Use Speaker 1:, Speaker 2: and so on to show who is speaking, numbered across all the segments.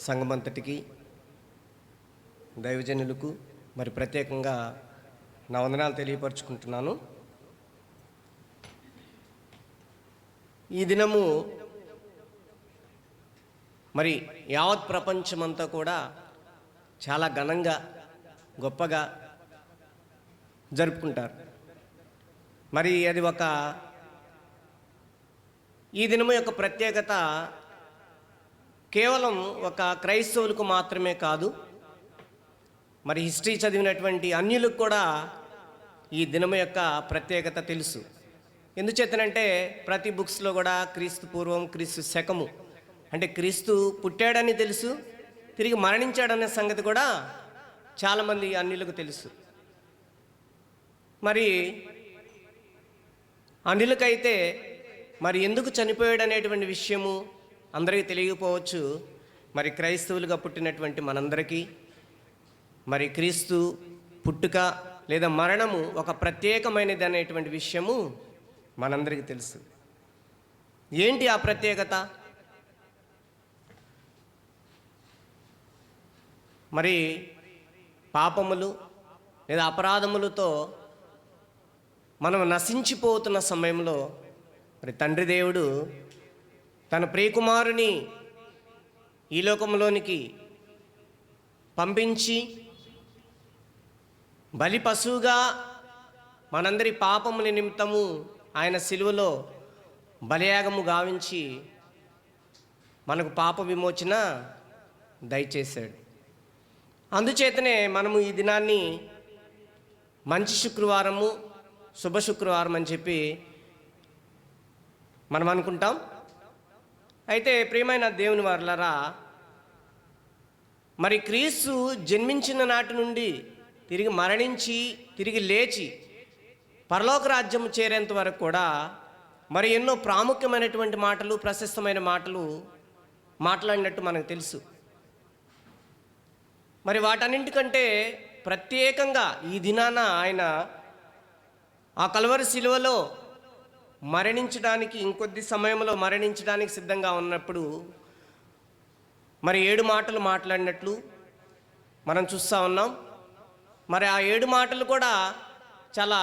Speaker 1: సంఘమంతటికి, దైవజనులకు మరి ప్రత్యేకంగా నా వందనాలు తెలియపరుచుకుంటున్నాను. ఈ దినము మరి యావత్ ప్రపంచమంతా కూడా చాలా ఘనంగా గొప్పగా జరుపుకుంటారు. మరి అది ఈ దినము యొక్క ప్రత్యేకత కేవలం ఒక క్రైస్తవులకు మాత్రమే కాదు, మరి హిస్టరీ చదివినటువంటి అన్యులకు కూడా ఈ దినము యొక్క ప్రత్యేకత తెలుసు. ఎందుచేతనంటే ప్రతి బుక్స్లో కూడా క్రీస్తు పూర్వం, క్రీస్తు శకము అంటే క్రీస్తు పుట్టాడని తెలుసు, తిరిగి మరణించాడనే సంగతి కూడా చాలామంది అన్యులకు తెలుసు. మరి అన్యులకైతే మరి ఎందుకు చనిపోయాడు అనేటువంటి విషయము అందరికీ తెలియకపోవచ్చు. మరి క్రైస్తవులుగా పుట్టినటువంటి మనందరికీ మరి క్రీస్తు పుట్టుక లేదా మరణము ఒక ప్రత్యేకమైనది అనేటువంటి విషయము మనందరికీ తెలుసు. ఏంటి ఆ ప్రత్యేకత? మరి పాపములు లేదా అపరాధములతో మనం నశించిపోతున్న సమయంలో మరి తండ్రి దేవుడు తన ప్రియకుమారుని ఈ లోకంలోనికి పంపించి బలి పశువుగా మనందరి పాపముల నిమిత్తము ఆయన సిలువలో బలియాగము గావించి మనకు పాప విమోచన దయచేశాడు. అందుచేతనే మనము ఈ దినాన్ని మంచి శుక్రవారము, శుభ శుక్రవారం అని చెప్పి మనం అనుకుంటాం. అయితే ప్రియమైన దేవుని వారలారా, మరి క్రీస్తు జన్మించిన నాటి నుండి తిరిగి మరణించి తిరిగి లేచి పరలోక రాజ్యం చేరేంత వరకు కూడా మరి ఎన్నో ప్రాముఖ్యమైనటువంటి మాటలు, ప్రశస్తమైన మాటలు మాట్లాడినట్టు మనకు తెలుసు. మరి వాటన్నింటికంటే ప్రత్యేకంగా ఈ దినాన ఆయన ఆ కల్వరి శిలువలో మరణించడానికి, ఇంకొద్ది సమయంలో మరణించడానికి సిద్ధంగా ఉన్నప్పుడు మరి 7 మాటలు మాట్లాడినట్లు మనం చూస్తూ ఉన్నాం. మరి ఆ 7 మాటలు కూడా చాలా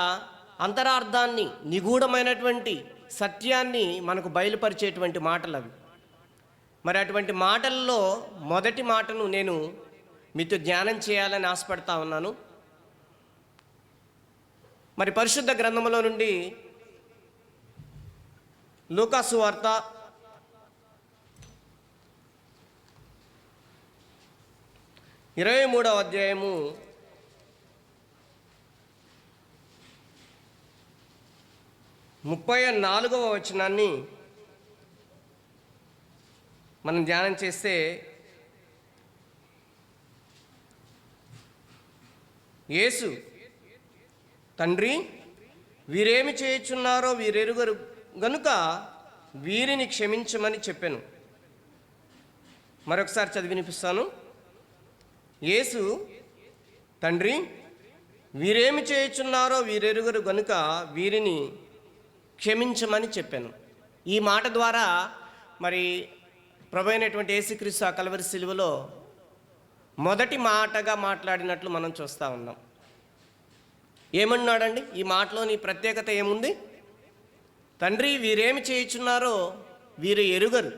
Speaker 1: అంతరార్థాన్ని, నిగూఢమైనటువంటి సత్యాన్ని మనకు బయలుపరిచేటువంటి మాటలు అవి. మరి అటువంటి మాటల్లో మొదటి మాటను నేను మీతో ధ్యానం చేయాలని ఆశపడతా ఉన్నాను. మరి పరిశుద్ధ గ్రంథములో నుండి లూకా సువార్త 23వ అధ్యాయము 34వ వచనాన్ని మనం ధ్యానం చేస్తే, యేసు, తండ్రి వీరేమి చేయుచున్నారో వీరెరుగరు గనుక వీరిని క్షమించమని చెప్పాను. మరొకసారి చదివి వినిపిస్తాను. యేసు, తండ్రి వీరేమి చేయుచున్నారో వీరెరుగరు గనుక వీరిని క్షమించమని చెప్పాను. ఈ మాట ద్వారా మరి ప్రభు అయినటువంటి యేసుక్రీస్తు ఆ కల్వరి శిలువలో మొదటి మాటగా మాట్లాడినట్లు మనం చూస్తూ ఉన్నాం. ఏమన్నాడండి? ఈ మాటలోని ప్రత్యేకత ఏముంది? తండ్రి వీరేమి చేయుచున్నారో వీరు ఎరుగరు.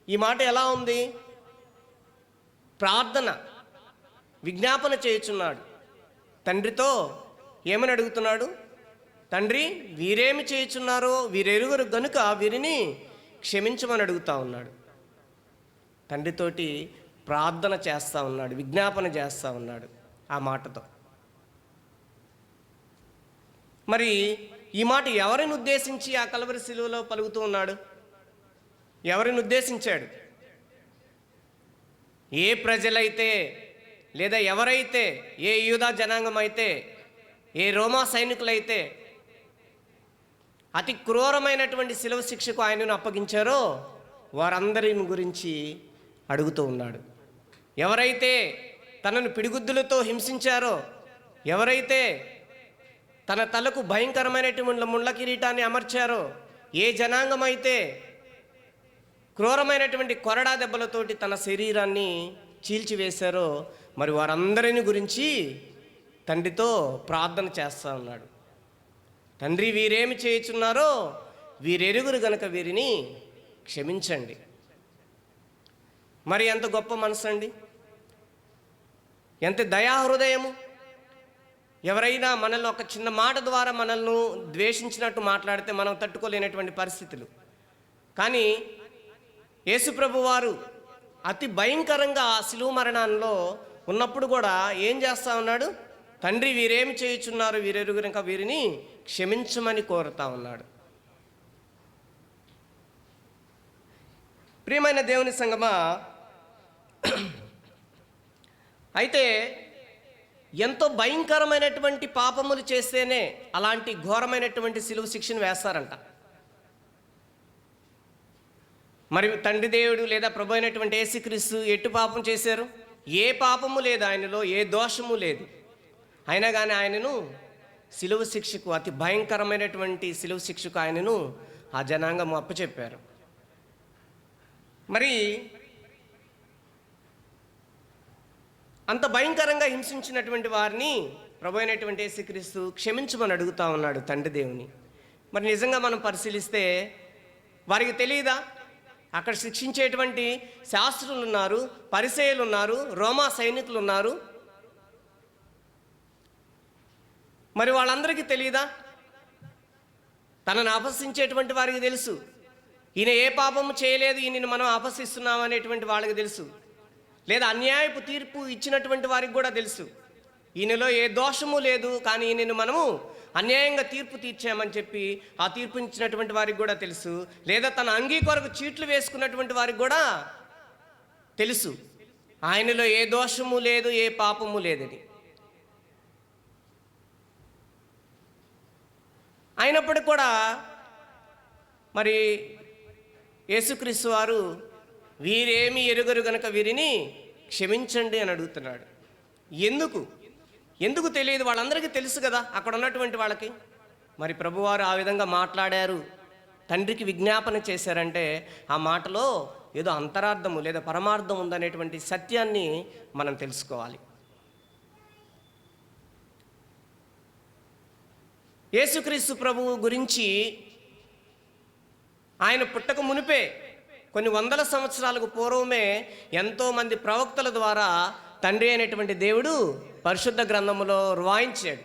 Speaker 1: ఈ మాట ఎలా ఉంది? ప్రార్థన, విజ్ఞాపన చేయుచున్నాడు. తండ్రితో ఏమని అడుగుతున్నాడు? తండ్రి వీరేమి చేయుచున్నారో వీరెరుగరు గనుక వీరిని క్షమించమని అడుగుతూ ఉన్నాడు. తండ్రితోటి ప్రార్థన చేస్తూ ఉన్నాడు, విజ్ఞాపన చేస్తూ ఉన్నాడు ఆ మాటతో. మరి ఈ మాట ఎవరిని ఉద్దేశించి ఆ కల్వరి శిలువలో పలుకుతూ ఉన్నాడు? ఎవరిని ఉద్దేశించాడు? ఏ ప్రజలైతే లేదా ఎవరైతే, ఏ యూదా జనాంగం అయితే, ఏ రోమా సైనికులైతే అతి క్రూరమైనటువంటి శిలువ శిక్షకు ఆయనను అప్పగించారో వారందరిని గురించి అడుగుతూ ఉన్నాడు. ఎవరైతే తనను పిడిగుద్దులతో హింసించారో, ఎవరైతే తన తలకు భయంకరమైనటువంటి ముళ్ళ కిరీటాన్ని అమర్చారో, ఏ జనాంగం అయితే క్రూరమైనటువంటి కొరడా దెబ్బలతోటి తన శరీరాన్ని చీల్చివేశారో మరి వారందరిని గురించి తండ్రితో ప్రార్థన చేస్తూ ఉన్నాడు. తండ్రి, వీరేమి చేయుచున్నారో వీరెరుగురు గనక వీరిని క్షమించండి. మరి ఎంత గొప్ప మనసు అండి, ఎంత దయాహృదయము. ఎవరైనా మనల్ని ఒక చిన్న మాట ద్వారా మనల్ని ద్వేషించినట్టు మాట్లాడితే మనం తట్టుకోలేనటువంటి పరిస్థితులు. కానీ యేసుప్రభు వారు అతి భయంకరంగా ఆ శిలువ మరణంలో ఉన్నప్పుడు కూడా ఏం చేస్తూ ఉన్నాడు? తండ్రి, వీరేమి చేయుచున్నారు వీరెరుగురు ఇంకా వీరిని క్షమించమని కోరుతా ఉన్నాడు. ప్రియమైన దేవుని సంగమా, అయితే ఎంతో భయంకరమైనటువంటి పాపములు చేస్తేనే అలాంటి ఘోరమైనటువంటి శిలువ శిక్షను వేస్తారంట. మరి తండ్రి దేవుడు లేదా ప్రభు అయినటువంటి యేసుక్రీస్తు ఎట్టు పాపం చేశారు? ఏ పాపము లేదు ఆయనలో, ఏ దోషము లేదు. అయినా కానీ ఆయనను శిలువ శిక్షకు, అతి భయంకరమైనటువంటి శిలువ శిక్షకు ఆయనను ఆ జనాంగం అప్పచెప్పారు. మరి అంత భయంకరంగా హింసించినటువంటి వారిని ప్రభు అయినటువంటి యేసుక్రీస్తు క్షమించమని అడుగుతా ఉన్నాడు తండ్రి దేవుని. మరి నిజంగా మనం పరిశీలిస్తే వారికి తెలియదా? అక్కడ శిక్షించేటువంటి శాస్త్రులు ఉన్నారు, పరిసయ్యులు ఉన్నారు, రోమా సైనికులు ఉన్నారు. మరి వాళ్ళందరికీ తెలియదా? తనను అపహసించేటువంటి వారికి తెలుసు. ఈయన ఏ పాపము చేయలేదు, ఈయనను మనం అపహసిస్తున్నాం అనేటువంటి వాళ్ళకి తెలుసు. లేదా అన్యాయపు తీర్పు ఇచ్చినటువంటి వారికి కూడా తెలుసు, ఈయనలో ఏ దోషము లేదు, కానీ ఈయనను మనము అన్యాయంగా తీర్పు తీర్చామని చెప్పి ఆ తీర్పు ఇచ్చినటువంటి వారికి కూడా తెలుసు. లేదా తన అంగీ కొరకు చీట్లు వేసుకున్నటువంటి వారికి కూడా తెలుసు ఆయనలో ఏ దోషము లేదు, ఏ పాపము లేదని. అయినప్పటికీ కూడా మరి యేసుక్రీస్తు వారు వీరేమి ఎరుగరు గనక వీరిని క్షమించండి అని అడుగుతున్నాడు. ఎందుకు తెలియదు? వాళ్ళందరికీ తెలుసు కదా అక్కడ ఉన్నటువంటి వాళ్ళకి. మరి ప్రభువారు ఆ విధంగా మాట్లాడారు, తండ్రికి విజ్ఞాపన చేశారంటే ఆ మాటలో ఏదో అంతరార్థము లేదా పరమార్థం ఉందనేటువంటి సత్యాన్ని మనం తెలుసుకోవాలి. యేసుక్రీస్తు ప్రభువు గురించి ఆయన పుట్టక మునిపే కొన్ని వందల సంవత్సరాలకు పూర్వమే ఎంతోమంది ప్రవక్తల ద్వారా తండ్రి అయినటువంటి దేవుడు పరిశుద్ధ గ్రంథములో రాయించాడు.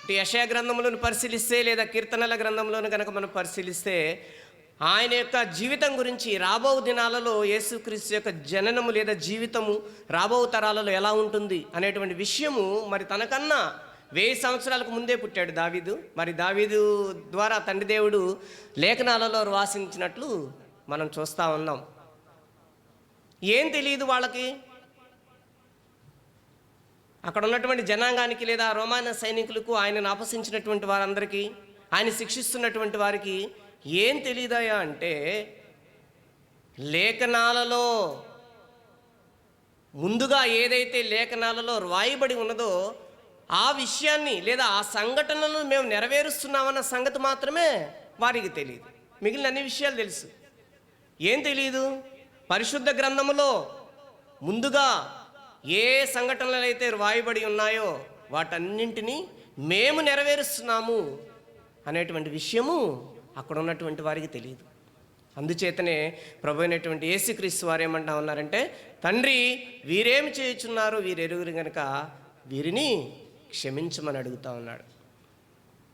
Speaker 1: ఇటు యెషయా గ్రంథములను పరిశీలిస్తే లేదా కీర్తనల గ్రంథంలోను కనుక మనం పరిశీలిస్తే ఆయన యొక్క జీవితం గురించి, రాబో దినాలలో యేసుక్రీస్తు యొక్క జననము లేదా జీవితము రాబో తరాలలో ఎలా ఉంటుంది అనేటువంటి విషయము మరి తనకన్నా 1000 సంవత్సరాలకు ముందే పుట్టాడు దావీదు. మరి దావీదు ద్వారా తండ్రి దేవుడు లేఖనాలలో వాసించినట్లు మనం చూస్తూ ఉన్నాం. ఏం తెలియదు వాళ్ళకి, అక్కడ ఉన్నటువంటి జనాంగానికి లేదా రోమాన సైనికులకు, ఆయనను అపహసించినటువంటి వారందరికీ, ఆయన శిక్షిస్తున్నటువంటి వారికి ఏం తెలియదాయా అంటే లేఖనాలలో ముందుగా ఏదైతే లేఖనాలలో రాయబడి ఉన్నదో ఆ విషయాన్ని లేదా ఆ సంఘటనలను మేము నెరవేరుస్తున్నామన్న సంగతి మాత్రమే వారికి తెలియదు. మిగిలిన అన్ని విషయాలు తెలుసు. ఏం తెలియదు? పరిశుద్ధ గ్రంథములో ముందుగా ఏ సంఘటనలు అయితే రాయబడి ఉన్నాయో వాటన్నింటినీ మేము నెరవేరుస్తున్నాము అనేటువంటి విషయము అక్కడ ఉన్నటువంటి వారికి తెలియదు. అందుచేతనే ప్రభు అయినటువంటి యేసుక్రీస్తు వారు ఏమంటా ఉన్నారంటే, తండ్రి, వీరేమి చేయుచున్నారు వీరెరుగురు గనక వీరిని క్షమించమని అడుగుతా ఉన్నాడు.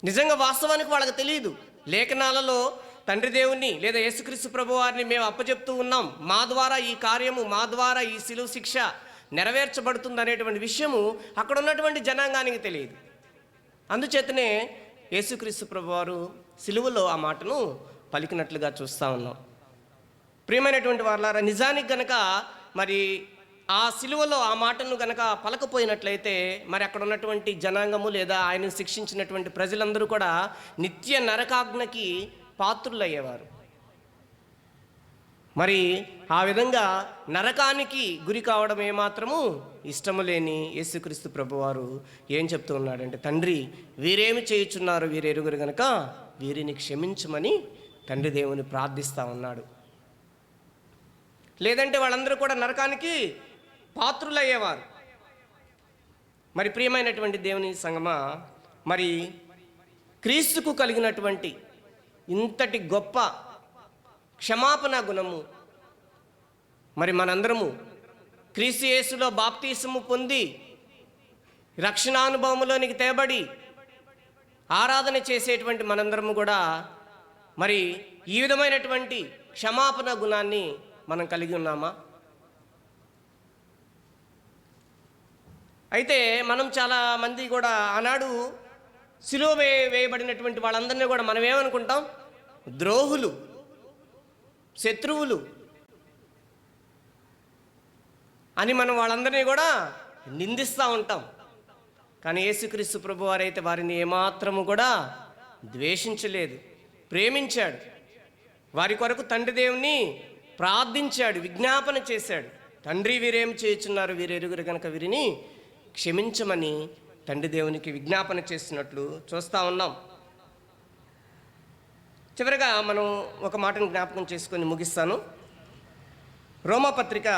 Speaker 1: నిజంగా వాస్తవానికి వాళ్ళకి తెలియదు. లేఖనాలలో తండ్రి దేవుణ్ణి లేదా యేసుక్రీస్తు ప్రభు వారిని మేము అప్పచెప్తూ ఉన్నాం, మా ద్వారా ఈ కార్యము, మా ద్వారా ఈ శిలువ శిక్ష నెరవేర్చబడుతుంది అనేటువంటి విషయము అక్కడ ఉన్నటువంటి జనాంగానికి తెలియదు. అందుచేతనే యేసుక్రీస్తు ప్రభు వారు శిలువలో ఆ మాటను పలికినట్లుగా చూస్తూ ఉన్నాం. ప్రియమైనటువంటి వారులారా, నిజానికి గనక మరి ఆ శిలువలో ఆ మాటను గనక పలకపోయినట్లయితే మరి అక్కడ ఉన్నటువంటి జనాంగము లేదా ఆయన శిక్షించినటువంటి ప్రజలందరూ కూడా నిత్య నరకాగ్నికి పాత్రులయ్యేవారు. మరి ఆ విధంగా నరకానికి గురి కావడం ఏమాత్రము ఇష్టము లేని యేసుక్రీస్తు ప్రభువారు ఏం చెప్తూ ఉన్నాడంటే, తండ్రి, వీరేమి చేయుచున్నారు వీరెరుగురు గనక వీరిని క్షమించమని తండ్రి దేవుని ప్రార్థిస్తూ ఉన్నాడు. లేదంటే వాళ్ళందరూ కూడా నరకానికి పాత్రులయ్యేవారు. మరి ప్రియమైనటువంటి దేవుని సంగమా, మరి క్రీస్తుకు కలిగినటువంటి ఇంతటి గొప్ప క్షమాపణ గుణము, మరి మనందరము క్రీస్తు యేసులో బాప్తీసము పొంది రక్షణానుభవములోనికి తేబడి ఆరాధన చేసేటువంటి మనందరము కూడా మరి ఈ విధమైనటువంటి క్షమాపణ గుణాన్ని మనం కలిగి ఉన్నామా? అయితే మనం చాలా మంది కూడా ఆనాడు సిలువ వేయబడినటువంటి వాళ్ళందరినీ కూడా మనం ఏమనుకుంటాం? ద్రోహులు, శత్రువులు అని మనం వాళ్ళందరినీ కూడా నిందిస్తూ ఉంటాం. కానీ యేసుక్రీస్తు ప్రభువారైతే వారిని ఏమాత్రము కూడా ద్వేషించలేదు, ప్రేమించాడు. వారి కొరకు తండ్రి దేవుని ప్రార్థించాడు, విజ్ఞాపన చేశాడు. తండ్రి, వీరేం చేయుచున్నారు, వీరెరుగురు కనుక వీరిని క్షమించమని తండ్రి దేవునికి విజ్ఞాపన చేస్తున్నట్లు చూస్తూ ఉన్నాం. చివరిగా మనం ఒక మాటను జ్ఞాపకం చేసుకొని ముగిస్తాను. రోమాపత్రిక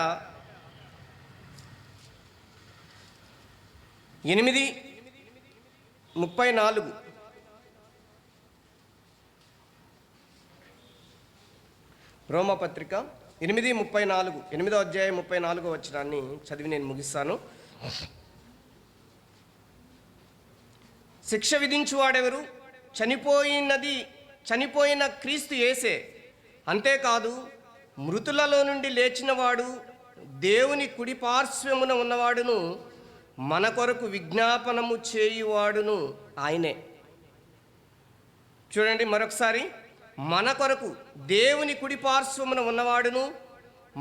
Speaker 1: 8:34. రోమాపత్రిక 8:34, 8వ అధ్యాయం 34వ వచనాన్ని చదివి నేను ముగిస్తాను. శిక్ష విధించువాడెవరు? చనిపోయిన క్రీస్తు యేసే. అంతేకాదు, మృతులలో నుండి లేచినవాడు, దేవుని కుడి పార్శ్వమున ఉన్నవాడును, మన కొరకు విజ్ఞాపనము చేయువాడును ఆయనే. చూడండి మరొకసారి, మన కొరకు దేవుని కుడి పార్శ్వమున ఉన్నవాడును,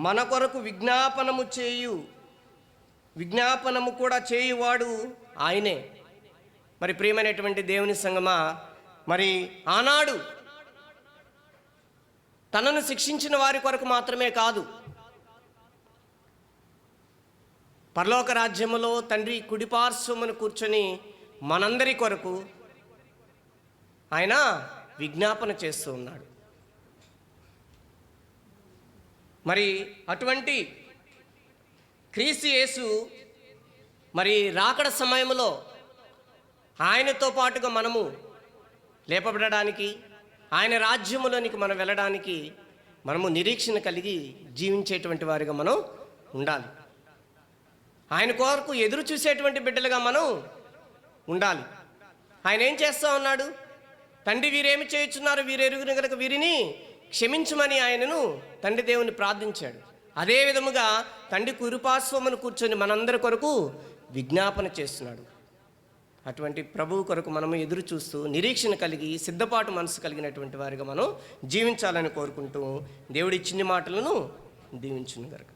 Speaker 1: మన కొరకు విజ్ఞాపనము కూడా చేయువాడు ఆయనే. మరి ప్రియమైనటువంటి దేవుని సంగమా, మరి ఆనాడు తనను శిక్షించిన వారి కొరకు మాత్రమే కాదు, పరలోక రాజ్యములో తండ్రి కుడిపార్శ్వమును కూర్చొని మనందరి కొరకు ఆయన విజ్ఞాపన చేస్తూ ఉన్నాడు. మరి అటువంటి క్రీస్తు యేసు మరి రాకడ సమయంలో ఆయనతో పాటుగా మనము లేపబడడానికి, ఆయన రాజ్యములోనికి మనం వెళ్ళడానికి మనము నిరీక్షణ కలిగి జీవించేటువంటి వారిగా మనం ఉండాలి. ఆయన కొరకు ఎదురు చూసేటువంటి బిడ్డలుగా మనం ఉండాలి. ఆయన ఏం చేస్తూ ఉన్నాడు? తండ్రి, వీరేమి చేయుచున్నారు, వీరెరుగురు కనుక వీరిని క్షమించమని ఆయనను తండ్రి దేవుని ప్రార్థించాడు. అదే విధముగా తండ్రి కురుపార్శ్వమును కూర్చొని మనందరి కొరకు విజ్ఞాపన చేస్తున్నాడు. అటువంటి ప్రభువు కొరకు మనము ఎదురు చూస్తూ నిరీక్షణ కలిగి సిద్ధపాటు మనసు కలిగినటువంటి వారిగా మనం జీవించాలని కోరుకుంటూ దేవుడి చిన్ని మాటలను దీవించును గాక.